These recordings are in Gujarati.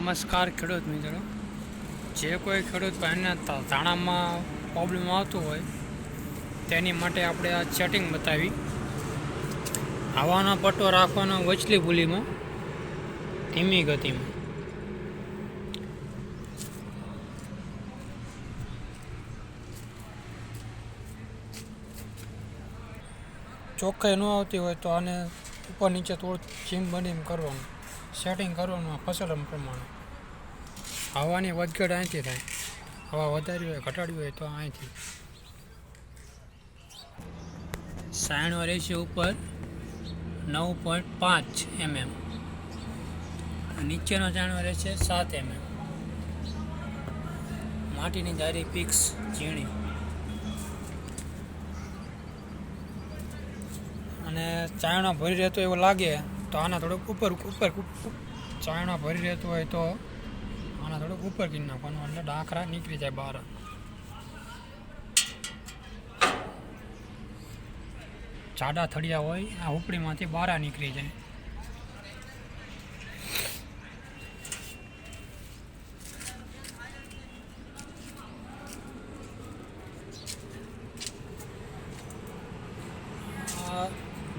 નમસ્કાર ખેડૂત મિત્રો. જે કોઈ ખેડૂત ભાઈને ધાણામાં પ્રોબ્લેમ આવતો હોય તેની માટે આપણે આ સેટિંગ બતાવી. હવાનો પટ્ટો રાખવાનો વચલી ભૂલીમાં, ધીમી ગતિમાં. ચોખ્ખાઈ ન આવતી હોય તો આને ઉપર નીચે થોડું ચીમ બનીને કરવાનું, સેટિંગ કરવાનું ફસલ પ્રમાણે. હવાની વધઘટ અહીંથી થાય, હવા વધારી હોય ઘટાડી હોય તો અહીંથી. સાયણો રહેશે ઉપર 9.5 mm, નીચેનો ચાણો રહેશે 7 mm. માટીની જારી ફિક્સ ઝીણી અને ચાયણો ભરી રહેતો એવું લાગે તો આના થોડુંક ઉપર ચાયણો ભરી રહેતો હોય તો આના થોડુંક ઉપર કરી નાખવાનું, એટલે ડાંખરા નીકળી જાય બહાર. જાડા થળિયા હોય આ ઉપડીમાંથી બહાર નીકળી જાય.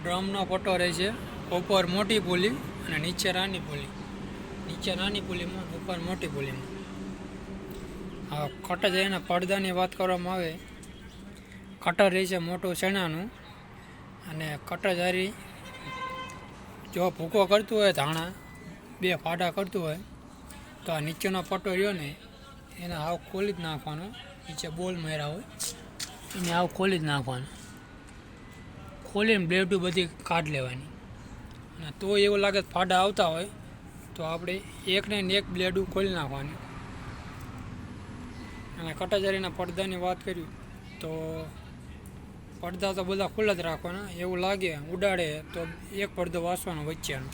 ડ્રમનો પટ્ટો રહે છે, ઉપર મોટી પુલી અને નીચે નાની પુલી. નીચે નાની પુલીમાં, ઉપર મોટી પુલીમાં. હા, કટર જઈને પડદાની વાત કરવામાં આવે, કટર રહે છે મોટું શેણાનું, અને કટર જારી જો ભૂકો કરતું હોય ધાણા 2 ફાડા કરતું હોય તો આ નીચેનો પટ્ટો રહ્યો ને એને આવ ખોલી જ નાખવાનો. નીચે બોલ માર્યા હોય એને આવ ખોલી જ નાખવાનો, ખોલીને બ્લેડું બધી કાઢ લેવાની. અને તો એવું લાગે ફાડા આવતા હોય તો આપણે એકને એક બ્લેડું ખોલી નાખવાની. અને કટાજારીના પડદાની વાત કરી તો પડદા તો બધા ખુલ્લા જ રાખવાના. એવું લાગે ઉડાડે તો એક પડદો વાસવાનો વચ્ચેનો.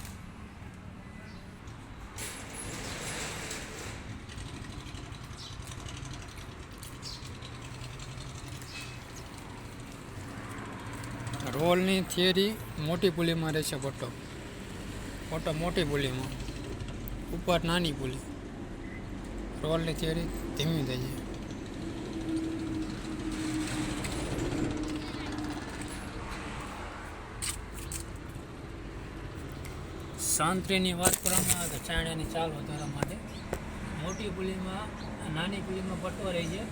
રોલની થિયરી મોટી પુલીમાં રહેશે પટ્ટો મોટી પુલીમાં, ઉપર નાની પુલી. રોલની થિયરી ધીમી થઈ જાય. સાંત્રીની વાત કરવામાં આવે તો ચાયણાની ચાલ વધારવા માટે મોટી પુલીમાં નાની પુલીમાં પટ્ટો રહી છે.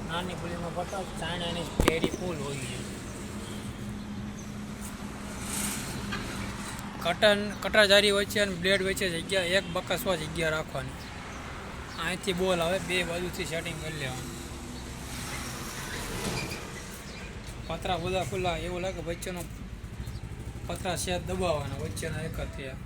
નાની પુલીમાં પટ્ટો, ચાયણાની કેરી ફૂલ હોય છે. કટર જારી વચ્ચે અને બ્લેડ વચ્ચે જગ્યા એક બકસવા જગ્યા રાખવાની. અહીંથી બોલ આવે, 2 બાજુથી સેટિંગ કરી લેવાનું. પતરા બધા ખુલ્લા એવું લાગે, વચ્ચેનો પતરા સેટ દબાવવાના, વચ્ચેના એક જ થયા.